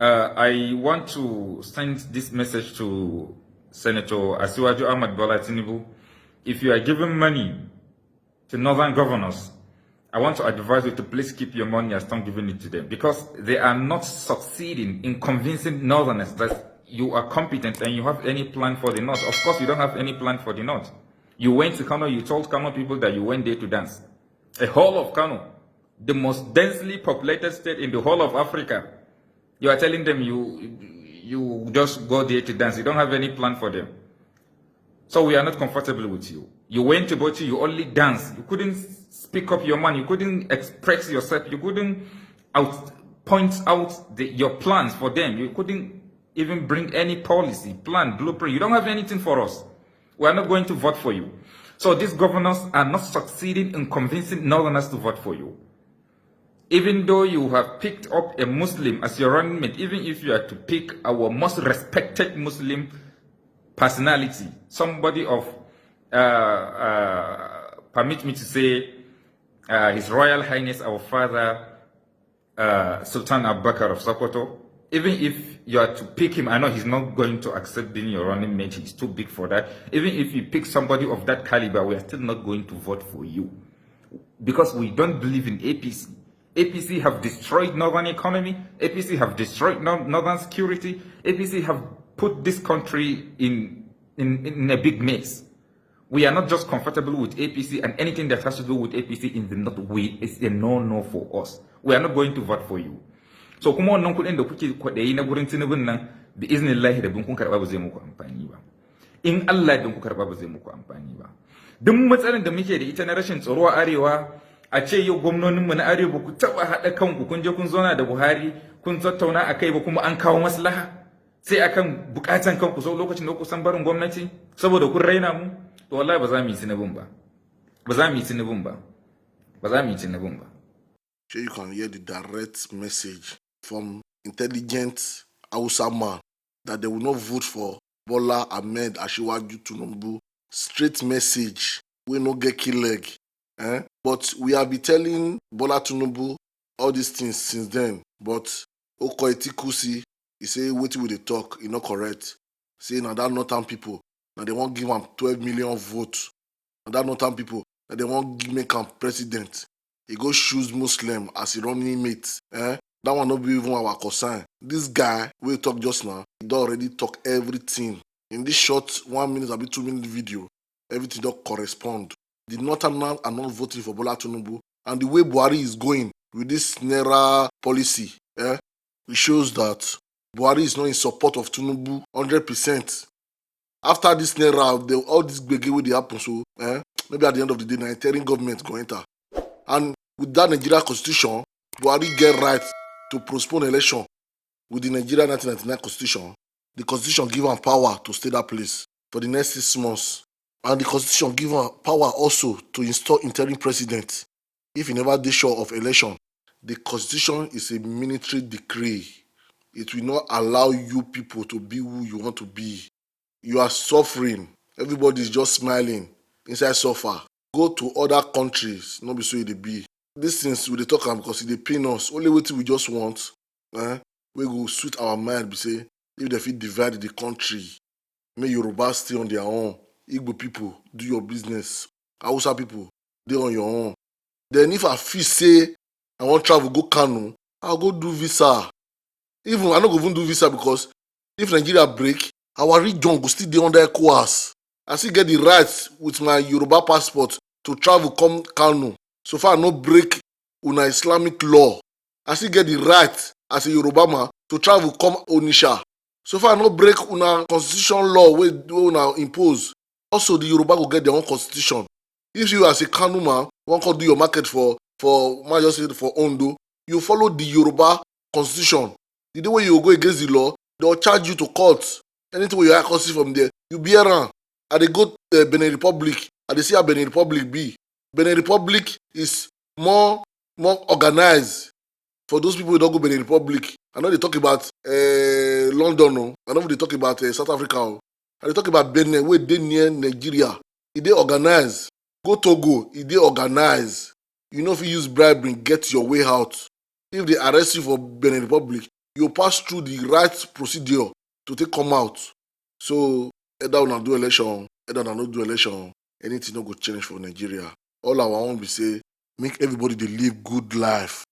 I want to send this message to Senator Asiwaju Ahmad Bola Tinubu. If you are giving money to northern governors, I want to advise you to please keep your money and stop giving it to them, because they are not succeeding in convincing northerners that you are competent and you have any plan for the north. Of course, you don't have any plan for the north. You went to Kano, you told Kano people that you went there to dance. A whole of Kano, the most densely populated state in the whole of Africa. You are telling them you just go there to dance. You don't have any plan for them. So we are not comfortable with you. You went to Bauchi, you only dance. You couldn't speak up your mind. You couldn't express yourself. You couldn't point out your plans for them. You couldn't even bring any policy, plan, blueprint. You don't have anything for us. We are not going to vote for you. So these governors are not succeeding in convincing northerners to vote for you. Even though you have picked up a Muslim as your running mate, even if you are to pick our most respected Muslim personality, somebody of, permit me to say, His Royal Highness, our father, Sultan Abubakar of Sokoto, even if you are to pick him, I know he's not going to accept being your running mate, he's too big for that. Even if you pick somebody of that caliber, we are still not going to vote for you. Because we don't believe in APC. APC have destroyed northern economy, APC have destroyed northern security, APC have put this country in a big mess. We are not just comfortable with APC, and anything that has to do with APC in the north, it's a no-no for us. We are not going to vote for you. So kuma wannan kudin da kuke kwadayi na gurin Tinubun nan bi iznillahi da bin kun karba ba zai muku amfani ba. In Allah din ku karba ba zai muku amfani ba. Duk matsalar da muke da ita na rashin tsaro a arewa, a ce yau gwamnoninmu na arewa ku taba hada kanku kun je kun zauna da Buhari kun tattauna akai ba, kuma an kawo maslaha sai akan bukatan kanku so lokacin da ku san barin gwamnati saboda kun raina mu, to wallahi ba za mu yi Tinubun ba. Ba za mu yi Tinubun ba. Ba za mu yi Tinubun ba. So you can hear the direct message from intelligent Hausa man that they will not vote for Bola Ahmed Asiwaju Tinubu. Straight message. We no get kill leg. But we have been telling Bola Tinubu all these things since then. But Okoeti Kusi, he say wetin we dey talk, e not correct. Say now that northern people, now they won't give him 12 million votes. Now that northern people, now they won't make him president. He go choose Muslim as a running mate. That one not be even our concern. This guy we talk just now, he don already talk everything. In this short 1 minute or 2 minute video, everything don't correspond. The Northerners are not voting for Bola Tinubu, and the way Buhari is going with this Naira policy, it shows that Buhari is not in support of Tinubu 100%. After this Naira, all this gbege wey dey happen, so maybe at the end of the day, the interim government go enter. And with that Nigeria constitution, Buhari get right to postpone election. With the Nigeria 1999 constitution, the constitution give him power to stay that place for the next 6 months. And the constitution give him power also to install interim president if he never dey sure of election. The constitution is a military decree. It will not allow you people to be who you want to be. You are suffering. Everybody is just smiling inside suffer. Go to other countries, not be so it be. These things we dey talk am because e dey pain us. Only wetin we just want, we go suit our mind. Be say if they fit divide the country, make Yoruba stay on their own. Igbo people do your business. Hausa people dey on your own. Then if I feel say I want travel go Kano, I'll go do visa. Even I no go even do visa because if Nigeria break, our region go still dey under ECOWAS. I still get the right with my Yoruba passport to travel come Kano. So far I no break una Islamic law. I still get the right as a Yoruba man to travel come Onisha. So far I no break una constitution law wey una impose. Also the Yoruba go get their own constitution. If you as a Kano man wan come do your market for Ondo, you follow the Yoruba constitution. The day wey you go against the law, they will charge you to court. Anything wey you have constitution from there, you bear am. I dey go Benin Republic. I dey see how Benin Republic be. Benin Republic is more organized. For those people who don't go Benin Republic, I know they talk about London. No? I know they talk about South Africa. No? I dey talk about Benin, where they near Nigeria. It dey organized. Go Togo, it dey organized. You know if you use bribery, get your way out. if they arrest you for Benin Republic, you pass through the right procedure to take come out. So either una do election, either una no do election, anything no go change for Nigeria. All I want be say, make everybody dey live good life.